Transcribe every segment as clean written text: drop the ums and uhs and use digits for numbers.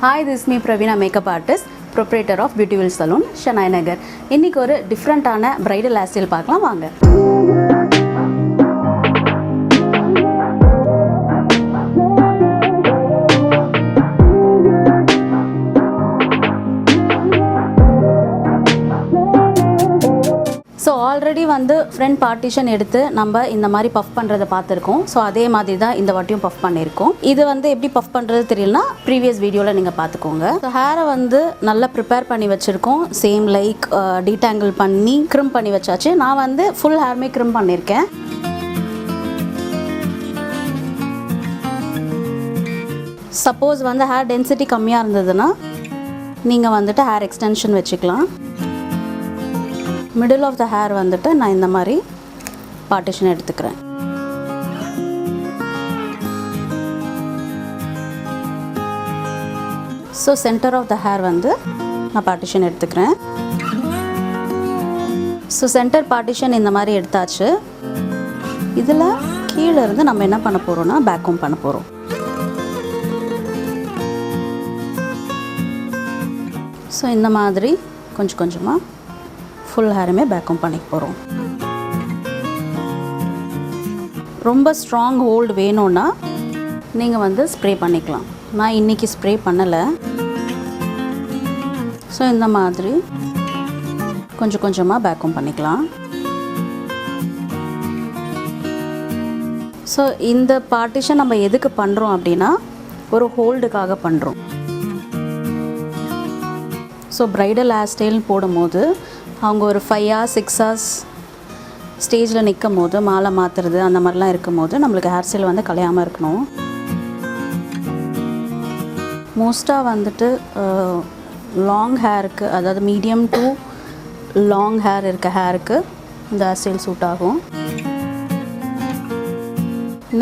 Hi, this is me Praveena, makeup artist, proprietor of Bridal Salon, Chennai Nagar. இன்னைக்கு ஒரு டிஃபரண்டான bridal hairstyle பார்க்கலாம் வாங்க. So already வந்து front partition எடுத்து நம்ம இந்த மாதிரி பஃப் பண்ணுறதை பார்த்துருக்கோம். ஸோ அதே மாதிரி தான் இந்த வாட்டியும் பஃப் பண்ணியிருக்கோம். இது வந்து எப்படி பஃப் பண்ணுறது தெரியலனா ப்ரீவியஸ் வீடியோவில் நீங்கள் பார்த்துக்கோங்க. ஸோ ஹேரை வந்து நல்லா ப்ரிப்பேர் பண்ணி வச்சுருக்கோம். சேம் லைக் டீடாங்கிள் பண்ணி க்ரிம் பண்ணி வச்சாச்சு. நான் வந்து ஃபுல் ஹேருமே க்ரிம் பண்ணியிருக்கேன். சப்போஸ் வந்து ஹேர் டென்சிட்டி கம்மியாக இருந்ததுன்னா நீங்கள் வந்துட்டு ஹேர் எக்ஸ்டென்ஷன் வச்சுக்கலாம். மிடில் ஆஃப் த ஹேர் வந்துட்டு நான் இந்த மாதிரி பார்ட்டிஷன் எடுத்துக்கிறேன். So centre of the hair வந்து நான் பார்ட்டிஷன் எடுத்துக்கிறேன். ஸோ சென்டர் பார்ட்டிஷன் இந்த மாதிரி எடுத்தாச்சு. இதில் கீழே இருந்து நம்ம என்ன பண்ண போகிறோம்னா பேக்கும் பண்ண போகிறோம். ஸோ இந்த மாதிரி கொஞ்சம் கொஞ்சமாக ஃபுல் ஹேருமே பேக்கும் பண்ணிக்க போகிறோம். ரொம்ப ஸ்ட்ராங் ஹோல்டு வேணும்னா நீங்கள் வந்து ஸ்ப்ரே பண்ணிக்கலாம். நான் இன்றைக்கி ஸ்ப்ரே பண்ணலை. ஸோ இந்த மாதிரி கொஞ்சம் கொஞ்சமாக பேக்கும் பண்ணிக்கலாம். ஸோ இந்த பார்ட்டிஷன் நம்ம எதுக்கு பண்ணுறோம் அப்படின்னா ஒரு ஹோல்டுக்காக பண்ணுறோம். ஸோ ப்ரைடல் ஹேர் ஸ்டைல் போடும்போது அவங்க ஒரு 5 hours 6 hours ஸ்டேஜில் நிற்கும் போது மாலை மாற்றுறது அந்த மாதிரிலாம் இருக்கும் போது நம்மளுக்கு ஹேர் ஸ்டைல் வந்து கலையாமல் இருக்கணும். மோஸ்ட்டாக வந்துட்டு லாங் ஹேருக்கு, அதாவது மீடியம் டு லாங் ஹேர் இருக்க ஹேருக்கு இந்த ஹேர் ஸ்டைல் சூட் ஆகும்.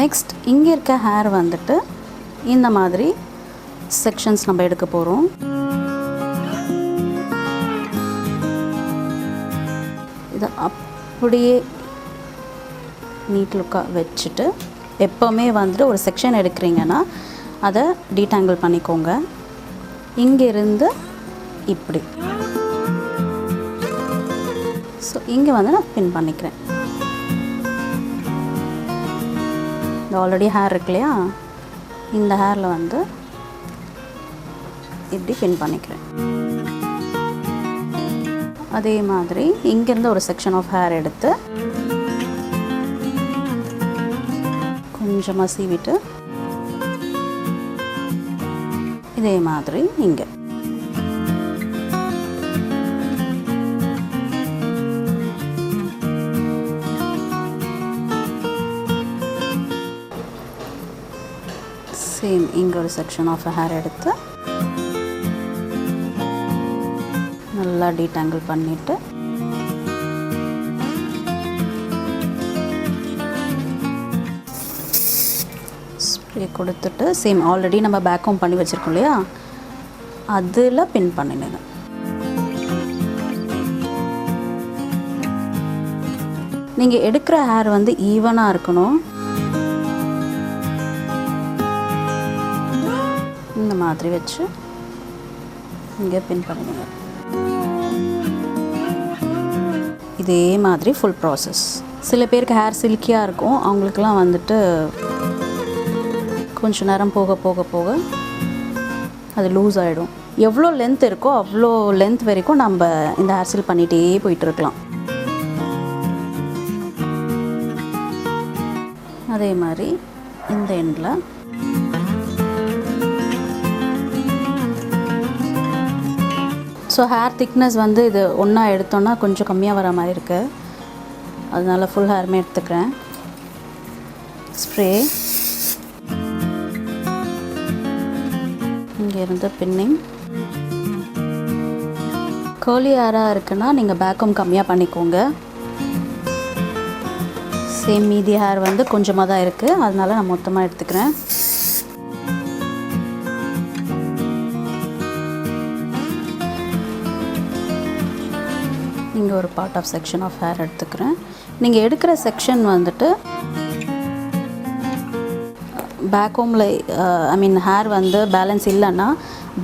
நெக்ஸ்ட் இங்கே இருக்க ஹேர் வந்துட்டு இந்த மாதிரி செக்ஷன்ஸ் நம்ம எடுக்க போகிறோம். இதை அப்படியே நீட் லுக்காக வச்சுட்டு எப்போவுமே வந்துட்டு ஒரு செக்ஷன் எடுக்கிறீங்கன்னா அதை டீடாங்கிள் பண்ணிக்கோங்க. இங்கேருந்து இப்படி. ஸோ இங்கே வந்து நான் பின் பண்ணிக்கிறேன். இந்த ஆல்ரெடி ஹேர் இருக்கு இல்லையா, இந்த ஹேரில் வந்து இப்படி பின் பண்ணிக்கிறேன். அதே மாதிரி இங்கேருந்து ஒரு செக்ஷன் ஆஃப் ஹேர் எடுத்து கொஞ்சமாக சீவிட்டு இதே மாதிரி இங்கே சேம் இங்கே ஒரு செக்ஷன் ஆஃப் ஹேர் எடுத்து நல்லா டீடாங்கிள் பண்ணிவிட்டு ஸ்ப்ரே கொடுத்துட்டு சேம் ஆல்ரெடி நம்ம பேக்கும் பண்ணி வச்சுருக்கோம் இல்லையா, அதில் பின் பண்ணிடுங்க. நீங்கள் எடுக்கிற ஹேர் வந்து ஈவனாக இருக்கணும். இந்த மாதிரி வச்சு இங்கே பின் பண்ணிடுங்க. இதே மாதிரி ஃபுல் ப்ராசஸ். சில பேருக்கு ஹேர் சில்கியாக இருக்கும், அவங்களுக்கெல்லாம் வந்துட்டு கொஞ்சம் நேரம் போக போக போக அது லூஸ் ஆகிடும். எவ்வளோ லென்த் இருக்கோ அவ்வளோ லென்த் வரைக்கும் நம்ம இந்த ஹேர் ஸ்டைல் பண்ணிகிட்டே போயிட்டுருக்கலாம். அதே மாதிரி இந்த எண்டில் ஸோ ஹேர் திக்னஸ் வந்து இது ஒன்றா எடுத்தோன்னா கொஞ்சம் கம்மியாக வர மாதிரி இருக்குது. அதனால ஃபுல் ஹேருமே எடுத்துக்கிறேன். ஸ்ப்ரே இங்கேருந்து பின்னிங். கர்லி ஹேராக இருக்குன்னா நீங்கள் பேக்கும் கம்மியாக பண்ணிக்கோங்க. சேம் மீதி ஹேர் வந்து கொஞ்சமாக தான் இருக்குது, அதனால நான் மொத்தமாக எடுத்துக்கிறேன். இங்கே ஒரு part of section of hair எடுத்துக்கிறேன். நீங்கள் எடுக்கிற செக்ஷன் வந்துட்டு பேக் ஹோமில் ஐ மீன் ஹேர் வந்து பேலன்ஸ் இல்லைன்னா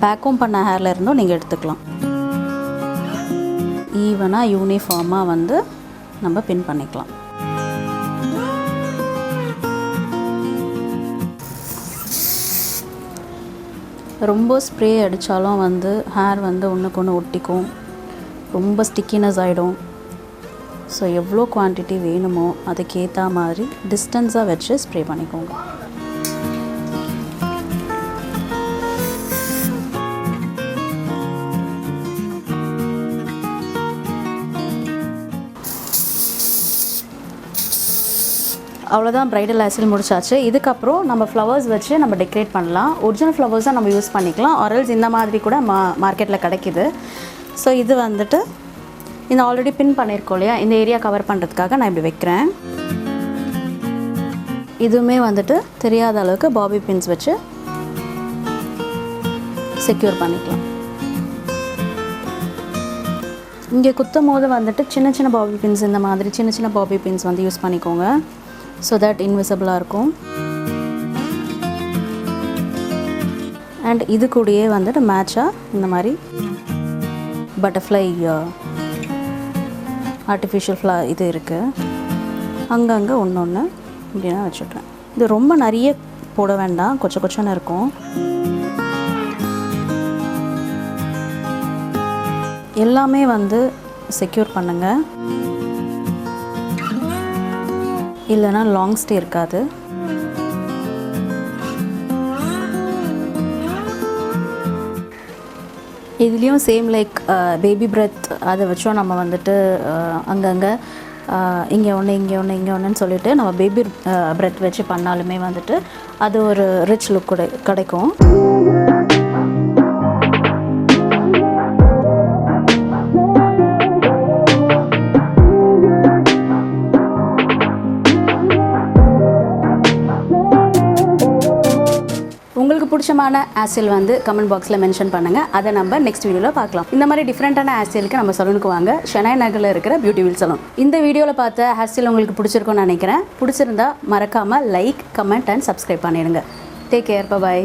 பேக்கும் பண்ண ஹேரில் இருந்தும் நீங்கள் எடுத்துக்கலாம். ஈவனாக யூனிஃபார்மாக வந்து நம்ம பின் பண்ணிக்கலாம். ரொம்ப ஸ்ப்ரே அடித்தாலும் வந்து ஹேர் வந்து ஒன்றுக்கு ஒன்று ஒட்டிக்கும், ரொம்ப ஸ்டிக்கினஸ் ஆகிடும். ஸோ எவ்வளோ குவான்டிட்டி வேணுமோ அதுக்கேற்ற மாதிரி டிஸ்டன்ஸாக வச்சு ஸ்ப்ரே பண்ணிக்கோங்க. அவ்வளோதான், ப்ரைடல் ஹேர்ஸ்டைல் முடிச்சாச்சு. இதுக்கப்புறம் நம்ம ஃப்ளவர்ஸ் வச்சு நம்ம டெக்கரேட் பண்ணலாம். ஒரிஜினல் ஃப்ளவர்ஸ் தான் நம்ம யூஸ் பண்ணிக்கலாம், ஆரல்ஸ் இந்த மாதிரி கூட மார்க்கெட்டில் கிடைக்கிது. ஸோ இது வந்துட்டு இந்த ஆல்ரெடி பின் பண்ணியிருக்கோம் இல்லையா, இந்த ஏரியா கவர் பண்ணுறதுக்காக நான் இப்படி வைக்கிறேன். இதுவுமே வந்துட்டு தெரியாத அளவுக்கு பாபி பின்ஸ் வச்சு செக்யூர் பண்ணிக்கலாம். இங்கே குத்தும் போது வந்துட்டு சின்ன சின்ன பாபி பின்ஸ், இந்த மாதிரி சின்ன சின்ன பாபி பின்ஸ் வந்து யூஸ் பண்ணிக்கோங்க. ஸோ தட் இன்விசிபிளாக இருக்கும். அண்ட் இது கூடயே வந்துட்டு மேட்சாக இந்த மாதிரி பட்டர்ஃப்ளை ஆர்டிஃபிஷியல் இது இருக்குது, அங்கங்கே ஒன்று ஒன்று இப்படின்னா வச்சுட்றேன். இது ரொம்ப நிறைய போட வேண்டாம், கொச்ச கொச்சன்னு இருக்கும். எல்லாமே வந்து செக்யூர் பண்ணுங்கள், இல்லைனா லாங் ஸ்டே இருக்காது. இதுலேயும் சேம் லைக் பேபி பிரெத் அதை வச்சோம் நம்ம வந்துட்டு அங்கங்கே இங்கே ஒன்று இங்கே ஒன்று இங்கே ஒன்றுன்னு சொல்லிவிட்டு நம்ம பேபி பிரெத் வச்சு பண்ணாலுமே வந்துட்டு அது ஒரு ரிச் லுக் கிடைக்கும். உங்களுக்கு பிடிச்சமான ஹேர்ஸ்டைல் வந்து கமெண்ட் பாக்ஸில் மென்ஷன் பண்ணுங்கள், அதை நம்ம நெக்ஸ்ட் வீடியோவில் பார்க்கலாம். இந்த மாதிரி டிஃப்ரெண்ட்டான ஹேர்ஸ்டைலுக்கு நம்ம சலூனுக்கு வாங்க, ஷெனாய் நகரில் இருக்கிற பியூட்டிஃபுல் சலூன். இந்த வீடியோவில் பார்த்த ஹேர்ஸ்டைல் உங்களுக்கு பிடிச்சிருக்கும்னு நினைக்கிறேன். பிடிச்சிருந்தா மறக்காமல் லைக், கமெண்ட் அண்ட் சப்ஸ்கிரைப் பண்ணிடுங்க. Take care, by.